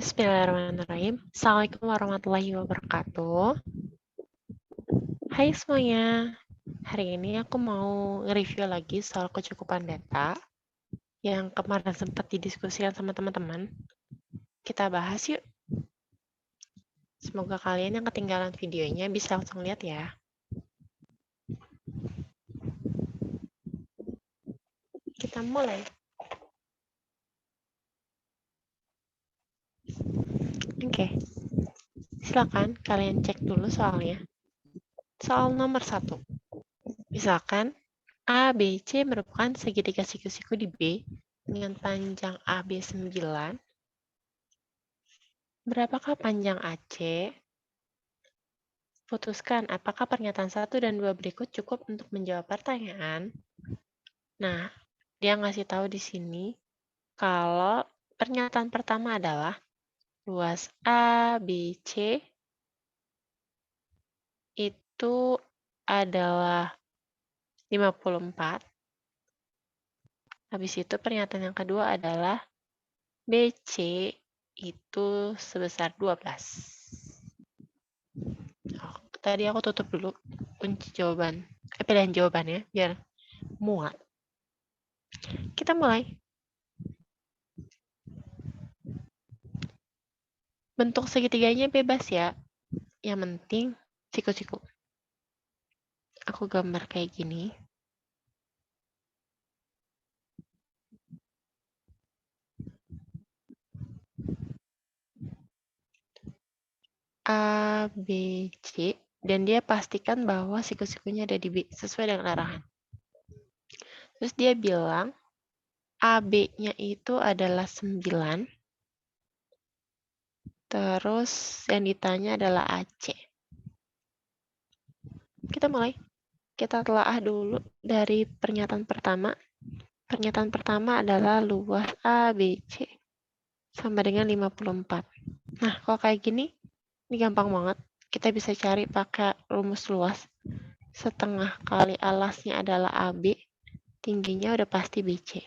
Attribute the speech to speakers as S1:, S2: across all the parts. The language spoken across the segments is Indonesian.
S1: Bismillahirrahmanirrahim. Assalamualaikum warahmatullahi wabarakatuh. Hai semuanya. Hari ini aku mau nge-review lagi soal kecukupan data yang kemarin sempat didiskusikan sama teman-teman. Kita bahas yuk. Semoga kalian yang ketinggalan videonya bisa langsung lihat ya. Kita mulai. Oke. Silakan kalian cek dulu soalnya. Soal nomor 1. Misalkan A, B, C merupakan segitiga siku-siku di B dengan panjang AB 9. Berapakah panjang AC? Putuskan apakah pernyataan 1 dan 2 berikut cukup untuk menjawab pertanyaan. Nah, dia ngasih tahu di sini kalau pernyataan pertama adalah luas A, B, C itu adalah 54. Habis itu pernyataan yang kedua adalah BC itu sebesar 12. Tadi aku tutup dulu kunci jawaban, pilihan jawabannya biar muat. Kita mulai. Bentuk segitiganya bebas ya. Yang penting siku-siku. Aku gambar kayak gini. A, B, C, dan dia pastikan bahwa siku-sikunya ada di B, sesuai dengan arahan. Terus dia bilang, AB-nya itu adalah 9, terus yang ditanya adalah AC. Kita mulai. Kita telaah dulu dari pernyataan pertama. Pernyataan pertama adalah luas ABC sama dengan 54. Nah, kalau kayak gini, ini gampang banget. Kita bisa cari pakai rumus luas. Setengah kali alasnya adalah AB, tingginya udah pasti BC.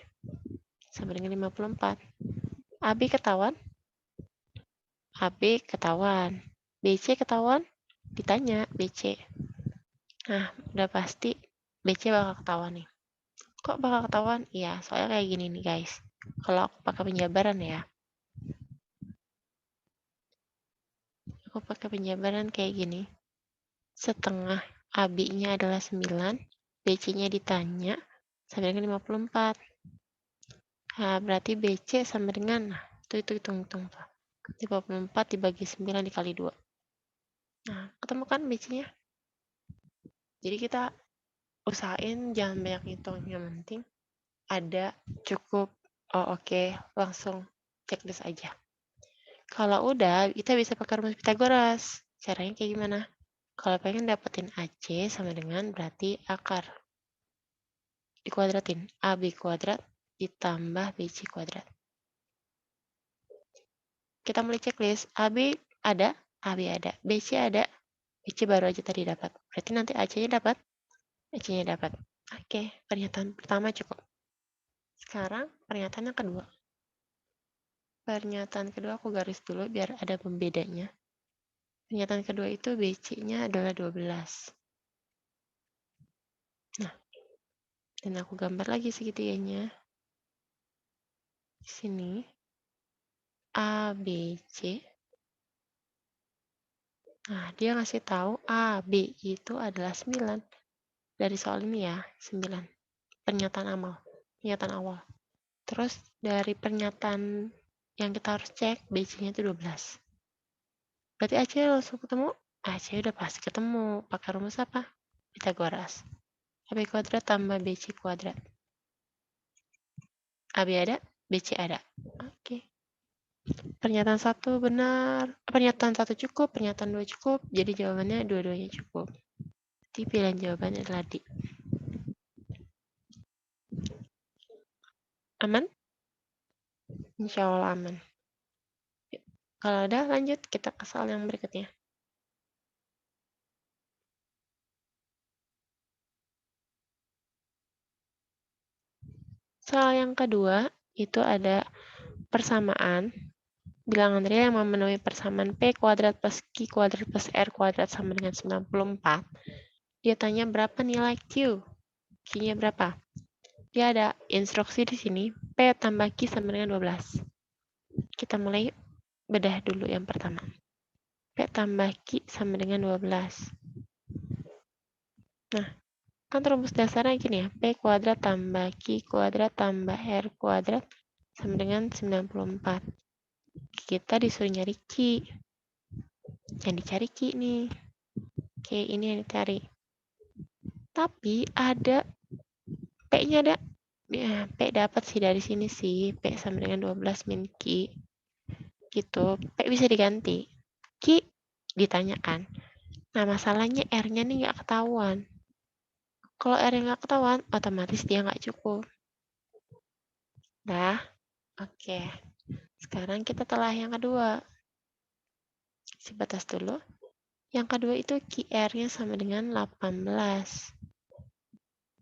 S1: Sama dengan 54. AB ketahuan? AB ketahuan. BC ketahuan? Ditanya BC. Nah, udah pasti BC bakal ketahuan nih. Kok bakal ketahuan? Iya, soalnya kayak gini nih guys. Kalau aku pakai penjabaran ya. Aku pakai penjabaran kayak gini. Setengah AB-nya adalah 9, BC-nya ditanya, sama dengan 54. Nah, berarti BC sama dengan, nah, itu hitung-hitung tuh. 54 dibagi 9 dikali 2. Nah, ketemu kan BC-nya? Jadi kita usahain jangan banyak hitung. Yang penting ada cukup. Oh, oke. Langsung checklist aja. Kalau udah, kita bisa pakai rumus Pitagoras. Caranya kayak gimana? Kalau pengen dapetin AC sama dengan berarti akar. Dikuadratin. AB kuadrat ditambah BC kuadrat. Kita mulai checklist. AB ada, BC ada, BC baru aja tadi dapat. Berarti nanti AC-nya dapat, AC-nya dapat. Oke, pernyataan pertama cukup. Sekarang pernyataan yang kedua. Pernyataan kedua aku garis dulu biar ada pembedanya. Pernyataan kedua itu BC-nya adalah 12. Nah, dan aku gambar lagi segitiganya. Di sini ABC. Nah, dia ngasih tahu AB itu adalah 9. Dari soal ini ya, 9. Pernyataan awal. Terus dari pernyataan yang kita harus cek, BC-nya itu 12. Berarti AC langsung ketemu? AC udah pasti ketemu. Pakai rumus apa? Pitagoras. AB kuadrat tambah BC kuadrat. AB ada, BC ada. Oke. Pernyataan 1 benar. Pernyataan 1 cukup, pernyataan 2 cukup. Jadi jawabannya dua-duanya cukup. Jadi pilihan jawabannya adalah D. Aman? Insya Allah aman. Kalau udah lanjut, kita ke soal yang berikutnya. Soal yang kedua, itu ada persamaan bilangan real yang memenuhi persamaan P kuadrat plus Q kuadrat plus R kuadrat sama dengan 94. Dia tanya berapa nilai Q. Q-nya berapa? Dia ada instruksi di sini, P tambah Q sama dengan 12. Kita mulai bedah dulu yang pertama. P tambah Q sama dengan 12. Nah, kan rumus dasarnya gini ya, P kuadrat tambah Q kuadrat tambah R kuadrat sama dengan 94. Kita disuruh nyari Q. Yang dicari Q nih. Oke, ini yang dicari. Tapi ada P-nya ada. Ya, P dapat sih dari sini sih. P sama dengan 12 min Q. Gitu. P bisa diganti. Q ditanyakan. Nah, masalahnya R-nya nih nggak ketahuan. Kalau R-nya nggak ketahuan, otomatis dia nggak cukup. Nah, oke. Sekarang kita telah yang kedua. Isi batas dulu. Yang kedua itu QR-nya sama dengan 18.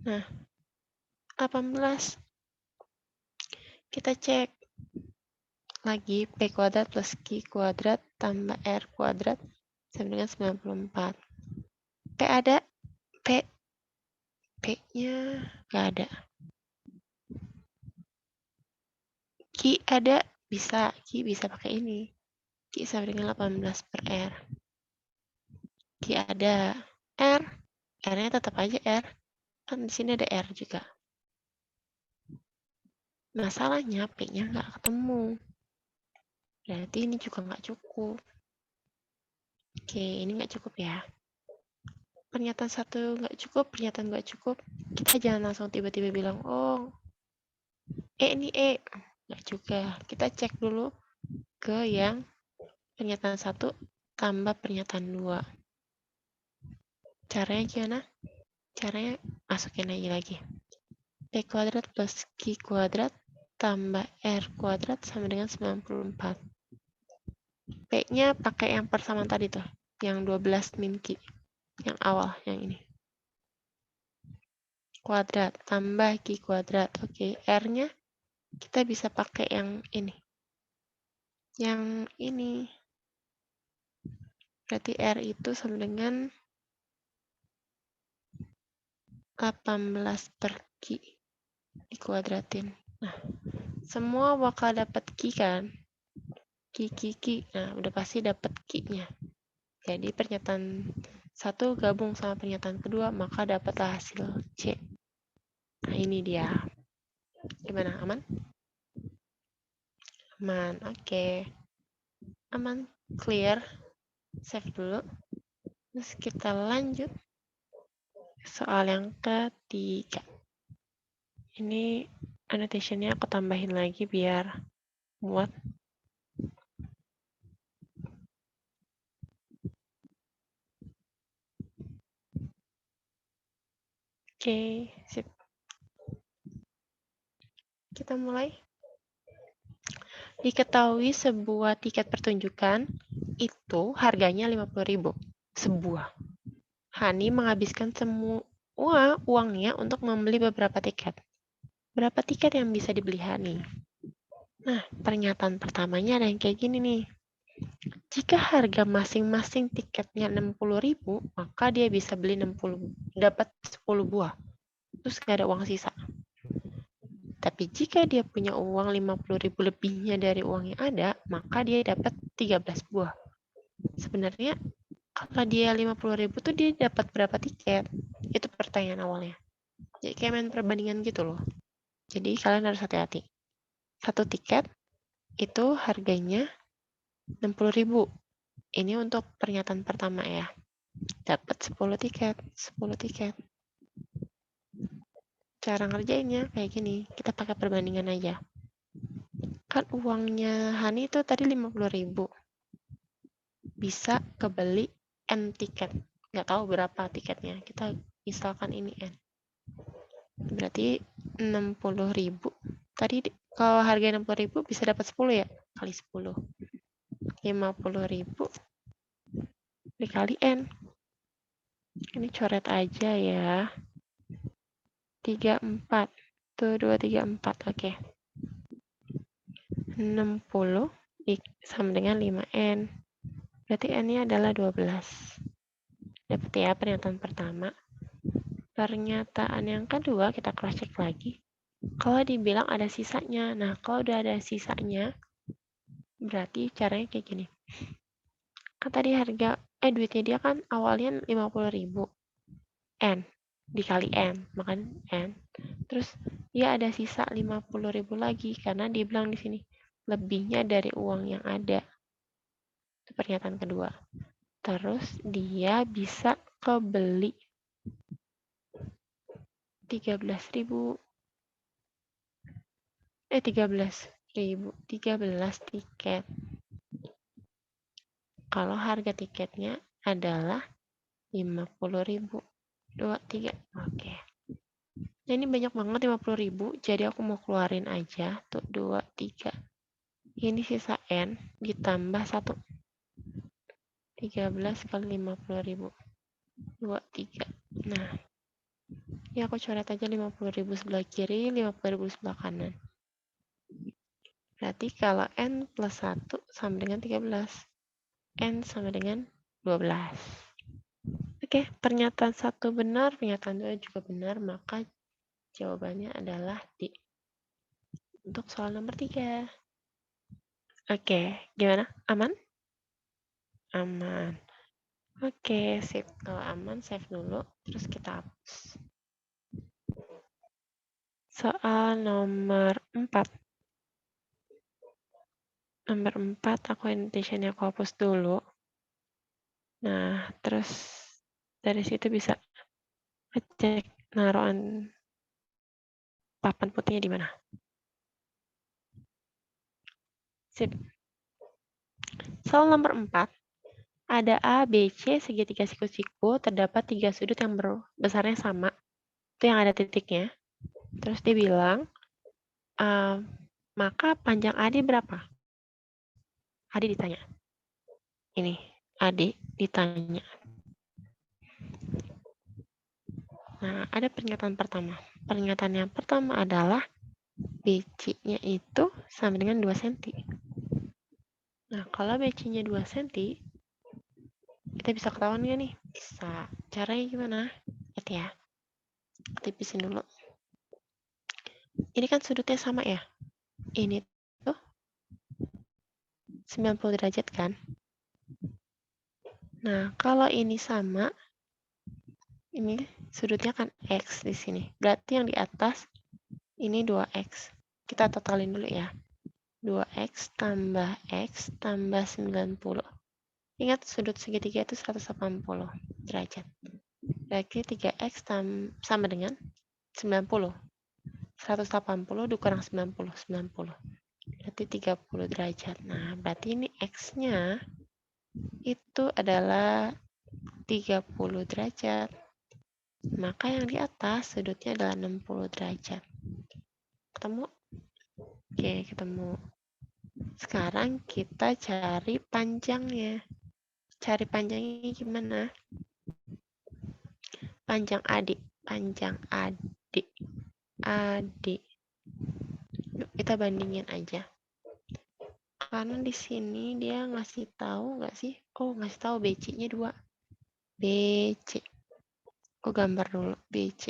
S1: Nah, 18. Kita cek lagi P kuadrat plus Q kuadrat tambah R kuadrat sama dengan 94. P ada? P-nya nggak ada. Q ada? Bisa. Q bisa pakai ini. Q sama dengan 18 per R. Q ada. R? R-nya tetap aja R. Kan di sini ada R juga. Masalahnya P-nya nggak ketemu. Berarti ini juga nggak cukup. Oke, ini nggak cukup ya. Pernyataan satu nggak cukup, pernyataan nggak cukup. Kita jangan langsung tiba-tiba bilang, oh, ini nggak juga. Kita cek dulu ke yang pernyataan satu tambah pernyataan dua. Caranya gimana? Caranya masukin aja lagi. P kuadrat plus Q kuadrat tambah R kuadrat sama dengan 94. P-nya pakai yang persamaan tadi tuh, yang 12 min Q. Yang awal, yang ini. Kuadrat tambah Q kuadrat. Oke, R-nya kita bisa pakai yang ini. Yang ini. Berarti R itu sama dengan 18 per Q dikuadratin. Nah, semua bakal dapat Q kan? Q. Nah, udah pasti dapat Q-nya. Jadi pernyataan satu gabung sama pernyataan kedua, maka dapatlah hasil C. Nah, ini dia. Gimana? Aman? Aman, oke. Aman, clear. Save dulu. Terus kita lanjut soal yang ketiga. Ini annotation-nya aku tambahin lagi biar muat. Oke, sip. Kita mulai. Diketahui sebuah tiket pertunjukan itu harganya 50.000. Sebuah. Hani menghabiskan semua uangnya untuk membeli beberapa tiket. Berapa tiket yang bisa dibeli Hani? Nah, pernyataan pertamanya ada yang kayak gini nih. Jika harga masing-masing tiketnya 60.000, maka dia bisa beli 60, dapat 10 buah. Terus nggak ada uang sisa. Tapi jika dia punya uang 50.000 lebihnya dari uang yang ada, maka dia dapat 13 buah. Sebenarnya kalau dia 50.000 tuh dia dapat berapa tiket? Itu pertanyaan awalnya. Jadi kayak main perbandingan gitu loh. Jadi kalian harus hati-hati. Satu tiket itu harganya 60.000. Ini untuk pernyataan pertama ya. Dapat 10 tiket, 10 tiket. Cara ngerjainnya kayak gini. Kita pakai perbandingan aja. Kan uangnya Hani itu tadi 50.000. Bisa kebeli N tiket. Nggak tahu berapa tiketnya. Kita misalkan ini N. Berarti 60.000. Tadi kalau harga 60.000 bisa dapat 10 ya? Kali 10. 50.000 dikali N. Ini coret aja ya. 34. Tuh, 2, 3, 4. Oke. 60 sama dengan 5N. Berarti N-nya adalah 12. Dapat ya pernyataan pertama. Pernyataan yang kedua, kita cross check lagi. Kalau dibilang ada sisanya, nah kalau udah ada sisanya, berarti caranya kayak gini. Kan tadi duitnya dia kan awalnya 50.000. N dikali N, makan N. Terus dia ada sisa 50.000 lagi, karena dia bilang di sini, lebihnya dari uang yang ada. Itu pernyataan kedua. Terus dia bisa kebeli 13.000 tiket. Kalau harga tiketnya adalah 50.000. 23. Oke. Nah, ini banyak banget 50.000, jadi aku mau keluarin aja tuh 23. Ini sisa N ditambah 1. 13 kali 50.000. 23. Nah, ya aku coret aja 50.000 sebelah kiri, 50.000 sebelah kanan. Berarti kalau N plus 1 sama dengan 13. N sama dengan 12. Oke, pernyataan 1 benar, pernyataan 2 juga benar, maka jawabannya adalah D. Untuk soal nomor 3. Oke, gimana? Aman? Aman. Oke, sip. Kalau aman, save dulu. Terus kita hapus. Soal nomor 4. Nomor 4, aku annotation-nya aku hapus dulu. Nah, terus dari situ bisa ngecek naruhan papan putihnya di mana. Sip. Soal nomor 4. Ada A, B, C, segitiga siku-siku, terdapat 3 sudut yang besarnya sama. Itu yang ada titiknya. Terus dia bilang, maka panjang AD berapa? Adi ditanya. Ini, Adi ditanya. Nah, ada pernyataan pertama. Pernyataan yang pertama adalah BC-nya itu sama dengan 2 cm. Nah, kalau BC-nya 2 cm, kita bisa ketahuan nggak nih? Bisa. Caranya gimana? Lihat ya. Tipisin dulu. Ini kan sudutnya sama ya? Ini tuh 90 derajat kan? Nah, kalau ini sama, ini sudutnya kan X di sini. Berarti yang di atas ini 2X. Kita totalin dulu ya. 2X tambah X tambah 90. Ingat sudut segitiga itu 180 derajat. Berarti 3X sama dengan 90. 180 dikurang 90. 90. Berarti 30 derajat. Nah, berarti ini X-nya itu adalah 30 derajat. Maka yang di atas sudutnya adalah 60 derajat. Ketemu? Oke, ketemu. Sekarang kita cari panjangnya. Cari panjangnya gimana? Panjang adik. Panjang adik. Adik. Yuk, kita bandingin aja. Karena di sini dia ngasih tahu nggak sih? Oh, ngasih tahu BC-nya 2. BC. Aku gambar dulu BC.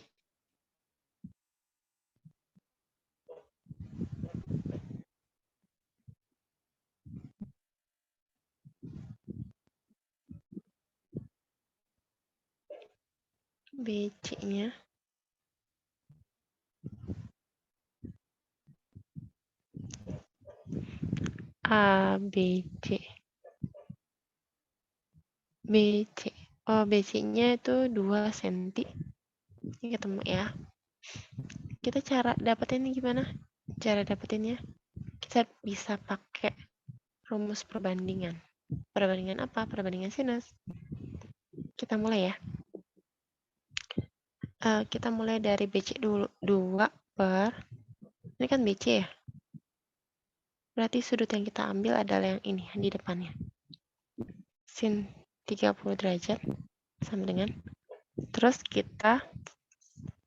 S1: BC-nya ABC. BC. Oh, BC-nya itu 2 cm. Ini ketemu ya. Kita cara dapetinnya gimana? Cara dapetinnya, kita bisa pakai rumus perbandingan. Perbandingan apa? Perbandingan sinus. Kita mulai ya. Kita mulai dari BC dulu. 2 per, ini kan BC ya. Berarti sudut yang kita ambil adalah yang ini, di depannya. Sin 30 derajat sama dengan, terus kita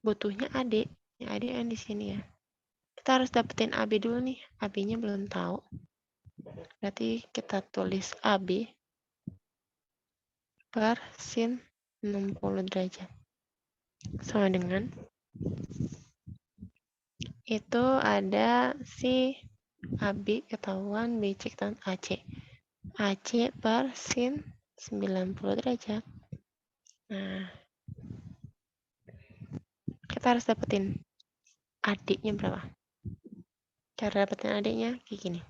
S1: butuhnya AD. AD yang di sini ya. Kita harus dapetin AB dulu nih. AB-nya belum tahu. Berarti kita tulis AB per sin 60 derajat. Sama dengan itu ada si AB ketahuan, BC ketahuan, AC. AC per sin 90 derajat. Nah, kita harus dapetin adiknya berapa. Cara dapetin adiknya kayak gini.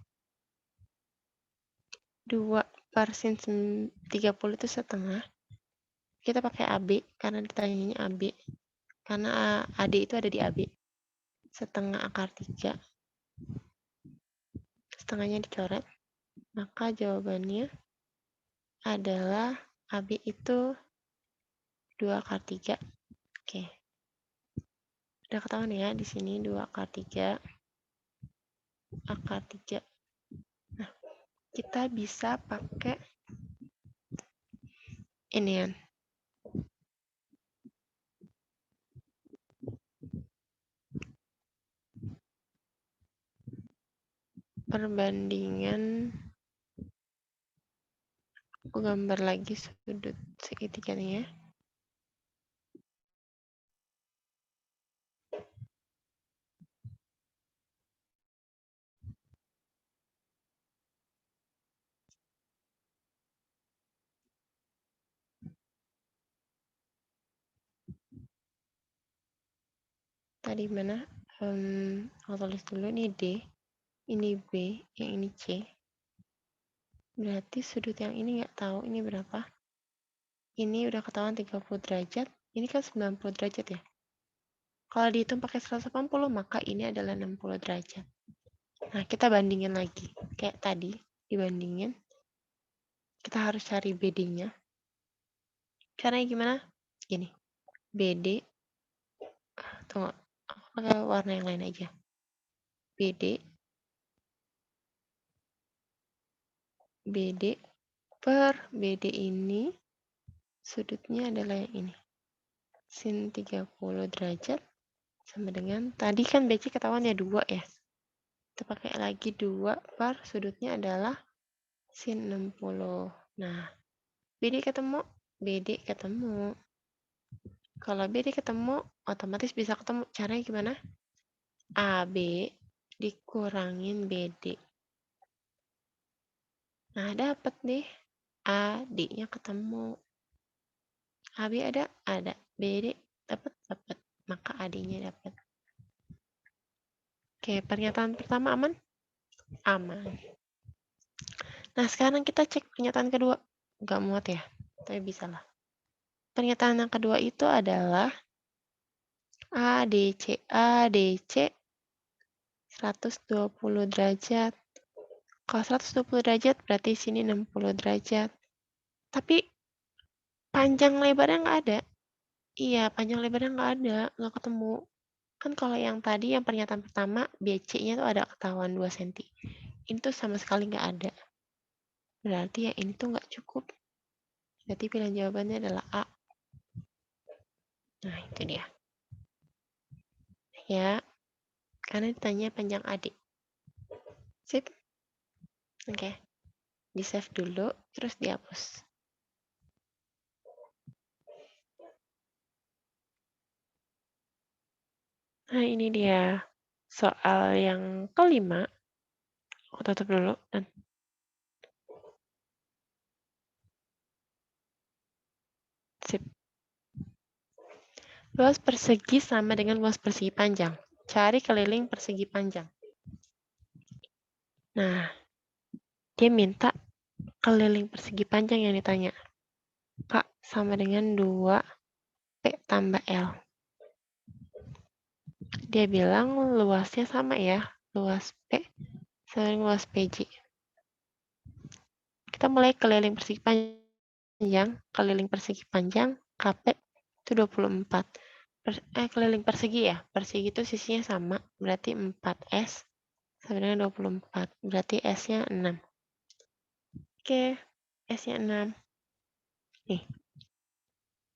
S1: 2 per sin 30 itu setengah. Kita pakai AB karena ditanyanya AB. Karena AD itu ada di AB. Setengah akar 3. Setengahnya dicoret. Maka jawabannya adalah AB itu 2 akar 3. Oke. Udah ketahuan ya di sini 2 akar 3. Akar 3. Nah, kita bisa pakai ini ya. Perbandingan, aku gambar lagi sudut segitiganya ya. Tadi mana? Aku tulis dulu, ini D, ini B, yang ini C. Berarti sudut yang ini nggak tahu ini berapa. Ini udah ketahuan 30 derajat, ini kan 90 derajat ya. Kalau dihitung pakai 180, maka ini adalah 60 derajat. Nah, kita bandingin lagi. Kayak tadi, dibandingin. Kita harus cari BD-nya. Caranya gimana? Gini. BD, tunggu, aku pakai warna yang lain aja. BD per BD ini sudutnya adalah yang ini. Sin 30 derajat sama dengan, tadi kan BC ketahuan ya 2 ya. Kita pakai lagi 2 per sudutnya adalah sin 60. Nah, BD ketemu. Kalau BD ketemu, otomatis bisa ketemu. Caranya gimana? AB dikurangin BD. Nah, dapat deh. AD-nya ketemu. AB ada? Ada. BD dapat? Dapat. Maka AD-nya dapat. Oke, pernyataan pertama aman? Aman. Nah, sekarang kita cek pernyataan kedua. Nggak muat ya? Tapi bisa lah. Pernyataan yang kedua itu adalah ADC 120 derajat. Kalau 120 derajat berarti sini 60 derajat. Tapi panjang lebarnya nggak ada. Iya, panjang lebarnya nggak ada, nggak ketemu. Kan kalau yang tadi, yang pernyataan pertama, BC-nya tuh ada ketahuan 2 cm. Ini tuh sama sekali nggak ada. Berarti yang ini tuh nggak cukup. Berarti pilihan jawabannya adalah A. Nah, itu dia. Ya, karena ditanya panjang adik. Sip. Oke. Di-save dulu, terus dihapus. Nah, ini dia soal yang kelima. Aku tutup dulu. Dan sip. Luas persegi sama dengan luas persegi panjang. Cari keliling persegi panjang. Nah, dia minta keliling persegi panjang yang ditanya. Kak, sama dengan 2P tambah L. Dia bilang luasnya sama ya. Luas P sama dengan luas PJ. Kita mulai keliling persegi panjang. Keliling persegi panjang, KP itu 24. Keliling persegi ya. Persegi itu sisinya sama. Berarti 4S sama dengan 24. Berarti S-nya 6. Oke, S-nya 6. Nih.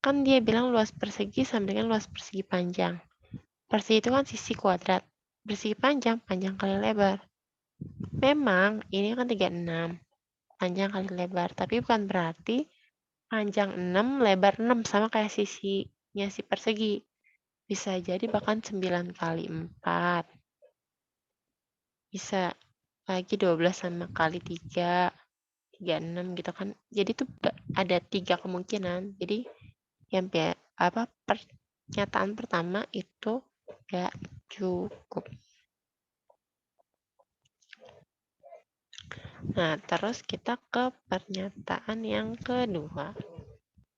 S1: Kan dia bilang luas persegi sama dengan luas persegi panjang. Persegi itu kan sisi kuadrat. Persegi panjang, panjang kali lebar. memang ini kan 36, panjang kali lebar, tapi bukan berarti panjang 6, lebar 6, sama kayak sisinya si persegi. Bisa jadi bahkan 9 kali 4. Bisa lagi 12 sama kali 3, 36 gitu kan. Jadi tuh ada 3 kemungkinan. Jadi yang pernyataan pertama itu gak cukup. Nah, terus kita ke pernyataan yang kedua.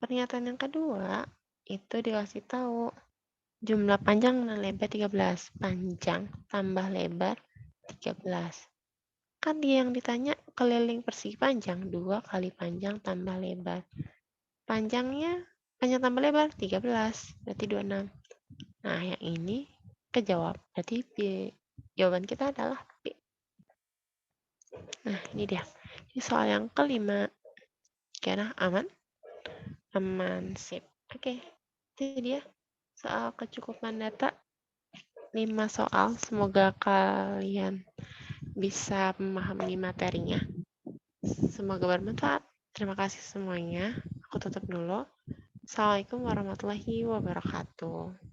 S1: Pernyataan yang kedua itu dikasih tahu jumlah panjang dan lebar 13. Panjang tambah lebar 13. Kan dia yang ditanya keliling persegi panjang, 2 kali panjang tambah lebar. Panjang tambah lebar 13, berarti 26. Nah, yang ini kejawab. Berarti jawaban kita adalah B. Nah, ini dia. Ini soal yang kelima. Kira aman? Aman, sip. Oke, itu dia soal kecukupan data. 5 soal. Semoga kalian bisa memahami materinya. Semoga bermanfaat. Terima kasih semuanya. Aku tutup dulu. Assalamualaikum warahmatullahi wabarakatuh.